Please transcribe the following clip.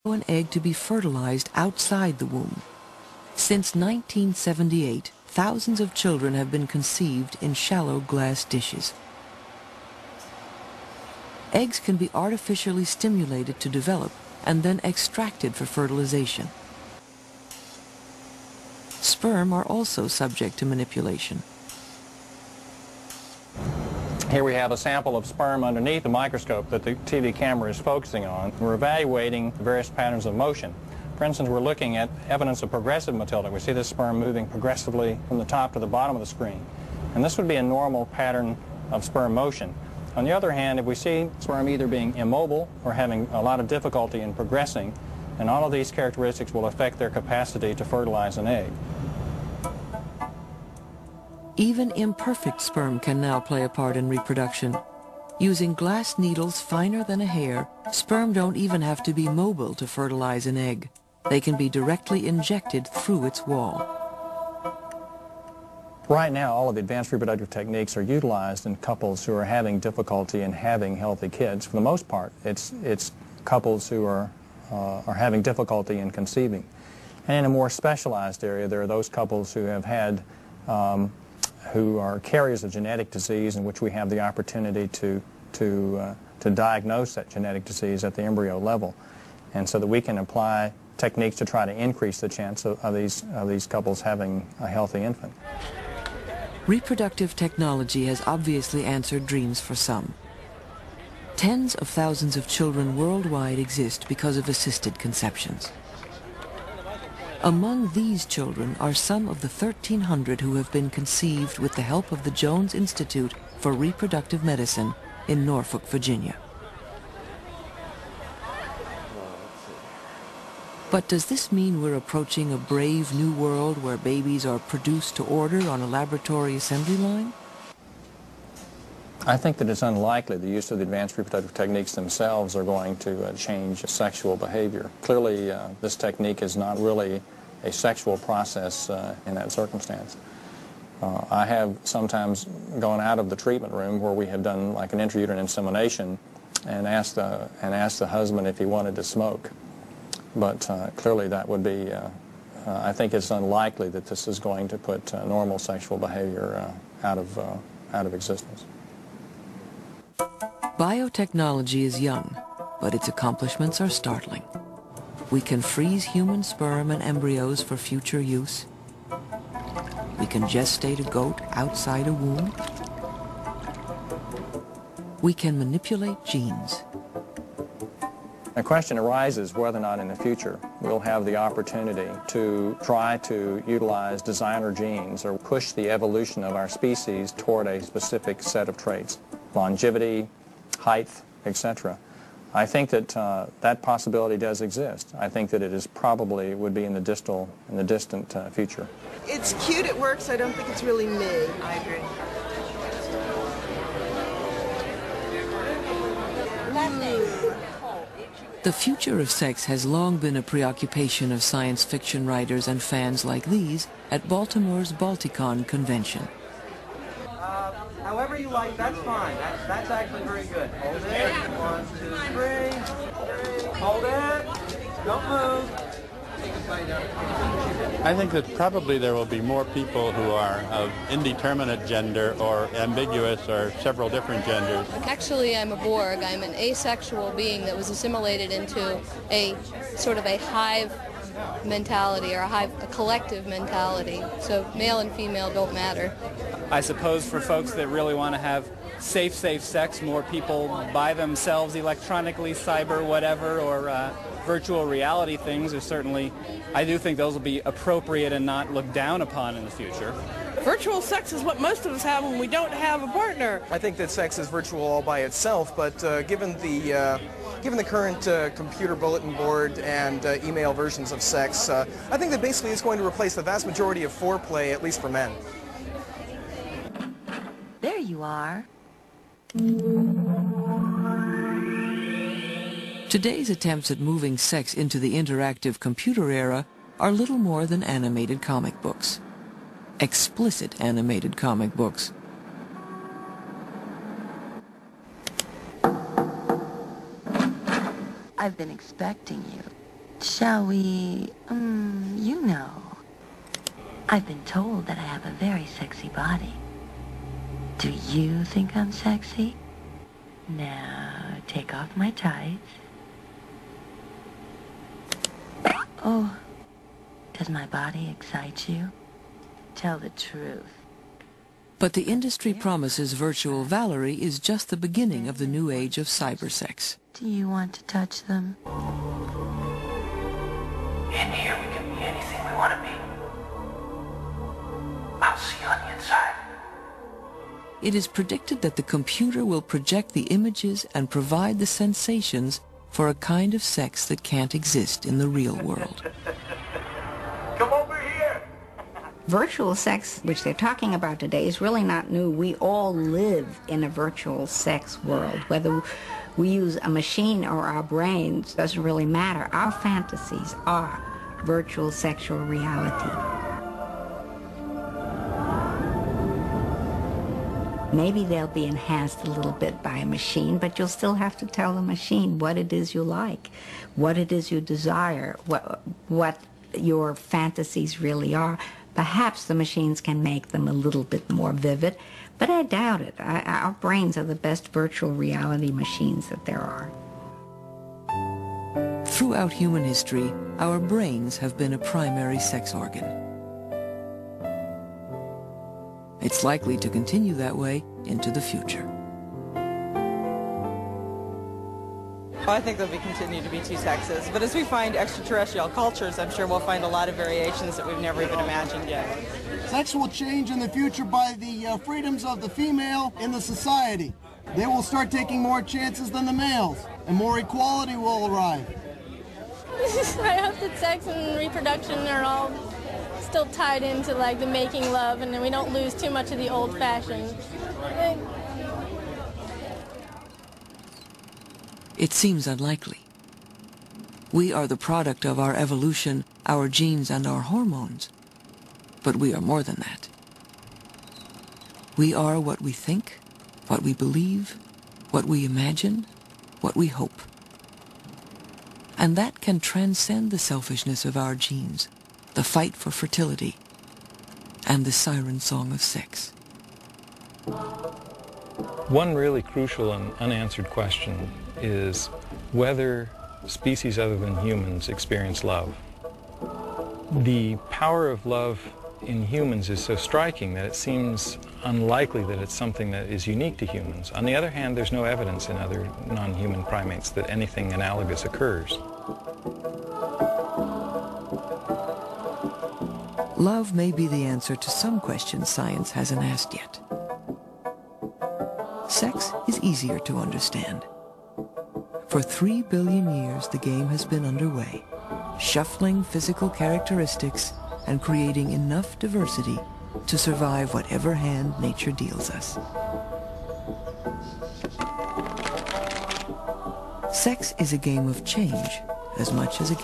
an egg to be fertilized outside the womb. Since 1978, thousands of children have been conceived in shallow glass dishes. Eggs can be artificially stimulated to develop and then extracted for fertilization. Sperm are also subject to manipulation. Here we have a sample of sperm underneath the microscope that the TV camera is focusing on. We're evaluating various patterns of motion. For instance, we're looking at evidence of progressive motility. We see this sperm moving progressively from the top to the bottom of the screen. And this would be a normal pattern of sperm motion. On the other hand, if we see sperm either being immobile or having a lot of difficulty in progressing, then all of these characteristics will affect their capacity to fertilize an egg. Even imperfect sperm can now play a part in reproduction. Using glass needles finer than a hair, sperm don't even have to be mobile to fertilize an egg. They can be directly injected through its wall. Right now, all of the advanced reproductive techniques are utilized in couples who are having difficulty in having healthy kids. For the most part, it's couples who are having difficulty in conceiving. And in a more specialized area, there are those couples who have had who are carriers of genetic disease, in which we have the opportunity to diagnose that genetic disease at the embryo level, and so that we can apply techniques to try to increase the chance of these couples having a healthy infant. Reproductive technology has obviously answered dreams for some. Tens of thousands of children worldwide exist because of assisted conceptions. Among these children are some of the 1,300 who have been conceived with the help of the Jones Institute for Reproductive Medicine in Norfolk, Virginia. But does this mean we're approaching a brave new world where babies are produced to order on a laboratory assembly line? I think that it's unlikely the use of the advanced reproductive techniques themselves are going to change sexual behavior. Clearly, this technique is not really a sexual process in that circumstance. I have sometimes gone out of the treatment room where we have done like an intrauterine insemination and asked the husband if he wanted to smoke. But clearly that would be, I think it's unlikely that this is going to put normal sexual behavior out of existence. Biotechnology is young, but its accomplishments are startling. We can freeze human sperm and embryos for future use. We can gestate a goat outside a womb. We can manipulate genes. The question arises whether or not in the future we'll have the opportunity to try to utilize designer genes or push the evolution of our species toward a specific set of traits, longevity, height, etc. I think that that possibility does exist. I think that it is probably would be in the distant future. It's cute, it works. I don't think it's really me. I agree. The future of sex has long been a preoccupation of science fiction writers and fans like these at Baltimore's Balticon convention. However you like, that's fine. That's actually very good. Hold it. 1, 2, 3. Hold it. Don't move. I think that probably there will be more people who are of indeterminate gender or ambiguous or several different genders. Actually, I'm a Borg. I'm an asexual being that was assimilated into a sort of a hive mentality or a collective mentality. So male and female don't matter. I suppose for folks that really want to have safe sex, more people by themselves electronically, cyber, whatever, or virtual reality things are certainly, I do think those will be appropriate and not looked down upon in the future. Virtual sex is what most of us have when we don't have a partner. I think that sex is virtual all by itself, but given the current computer bulletin board and email versions of sex, I think that basically it's going to replace the vast majority of foreplay, at least for men. There you are. Today's attempts at moving sex into the interactive computer era are little more than animated comic books. Explicit animated comic books. I've been expecting you. Shall we, you know, I've been told that I have a very sexy body. Do you think I'm sexy? Now, take off my tights. Oh, does my body excite you? Tell the truth. But the industry promises virtual Valerie is just the beginning of the new age of cybersex. Do you want to touch them? In here we can be anything we want to be. I'll see you on the inside. It is predicted that the computer will project the images and provide the sensations for a kind of sex that can't exist in the real world. Come over here! Virtual sex, which they're talking about today, is really not new. We all live in a virtual sex world. Whether we use a machine or our brains doesn't really matter. Our fantasies are virtual sexual reality. Maybe they'll be enhanced a little bit by a machine, but you'll still have to tell the machine what it is you like, what it is you desire, what your fantasies really are. Perhaps the machines can make them a little bit more vivid, but I doubt it. Our brains are the best virtual reality machines that there are. Throughout human history, our brains have been a primary sex organ. It's likely to continue that way into the future. Well, I think there'll continue to be two sexes, but as we find extraterrestrial cultures, I'm sure we'll find a lot of variations that we've never even imagined yet. Sex will change in the future by the freedoms of the female in the society. They will start taking more chances than the males, and more equality will arrive. I hope that sex and reproduction are all still tied into like the making love, and then we don't lose too much of the old-fashioned. It seems unlikely. We are the product of our evolution, our genes, and our hormones. But we are more than that. We are what we think, what we believe, what we imagine, what we hope. And that can transcend the selfishness of our genes, the fight for fertility, and the siren song of sex. One really crucial and unanswered question is whether species other than humans experience love. The power of love in humans is so striking that it seems unlikely that it's something that is unique to humans. On the other hand, there's no evidence in other non-human primates that anything analogous occurs. Love may be the answer to some questions science hasn't asked yet. Sex is easier to understand. For 3 billion years, the game has been underway, shuffling physical characteristics and creating enough diversity to survive whatever hand nature deals us. Sex is a game of change as much as a